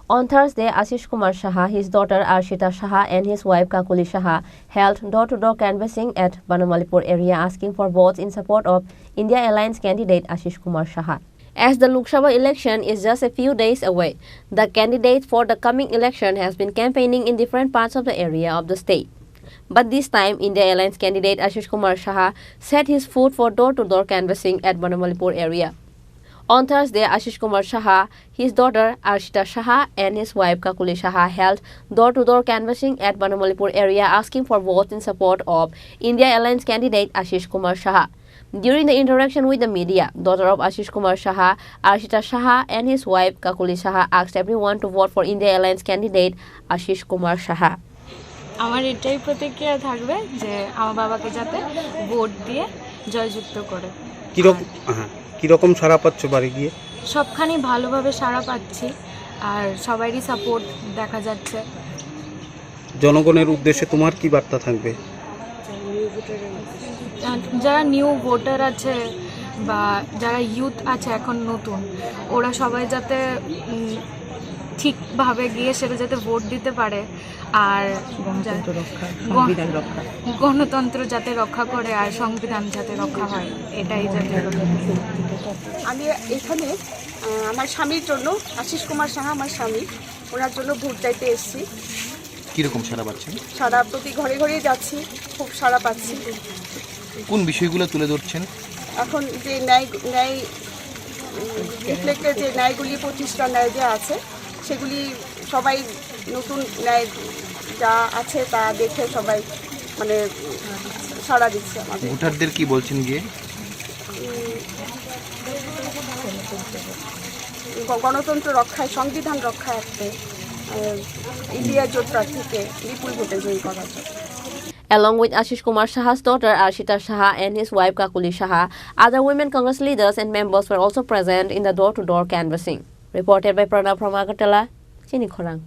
On Thursday, Asish Kumar Saha, his daughter Asish Saha and his wife Kakuli Saha held door-to-door canvassing at Banamalipur area asking for votes in support of India Alliance candidate Asish Kumar Saha. As the Lok Sabha election is just a few days away, the candidate for the coming election has been campaigning in different parts of the area of the state. But this time, India Alliance candidate Asish Kumar Saha set his foot for door-to-door canvassing at Banamalipur area. On Thursday, Asish Kumar Saha, his daughter Asish Saha and his wife Kakuli Saha held door-to-door canvassing at Banamalipur area asking for votes in support of India Alliance candidate Asish Kumar Saha. During the interaction with the media, daughter of Asish Kumar Saha, Asish Saha and his wife Kakuli Saha asked everyone to vote for India Alliance candidate Asish Kumar Saha. আমার এটাই প্রতিক্রিয়া থাকবে যে আমার বাবাকে যাতে vote দিয়ে জয়যুক্ত করে। কি রকম সাড়া পাচ্ছ বাড়ি গিয়ে? সবখানি ভালোভাবে সাড়া পাচ্ছি আর সবারই সাপোর্ট দেখা যাচ্ছে। জনগণের উদ্দেশ্যে তোমার কি বার্তা থাকবে? যারা নিউ ভোটার আছে বা যারা ইউথ আছে এখন নতুন, ওরা সবাই যাতে ঠিকভাবে গিয়ে সেটা যাতে ভোট দিতে পারে আর গণতন্ত্র যাতে রক্ষা করে আর সংবিধান যাতে রক্ষা হয়, এটাই যাতে। আমি এখানে আমার স্বামীর জন্য, আশিস কুমার সাহা আমার স্বামী, ওনার জন্য ভোট চাইতে এসেছি। কীরকম সাড়া পাচ্ছেন? সারা প্রতি ঘরে ঘরে যাচ্ছি, খুব সাড়া পাচ্ছি। কোন বিষয়গুলো তুলে ধরছেন? এখন যে ন্যায় রিফ্লেক্টের যে ন্যায়গুলি, প্রতিষ্ঠা ন্যায় যে আছে, সেগুলি সবাই নতুন ন্যায় যা আছে তা দেখে সবাই মানে সাড়া দিচ্ছে আমাদের। ভোটারদের কি বলছেন গিয়ে? গণতন্ত্র রক্ষায়, সংবিধান রক্ষার্থে ইন্ডিয়া জোট প্রার্থীকে বিপুল ভোটে জয়ী করার জন্য। Along with Asish Kumar Saha's daughter Asish Saha and his wife Kakuli Saha, other women Congress leaders and members were also present in the door-to-door canvassing. Reported by Pranav from Agartala, Chini Khorang.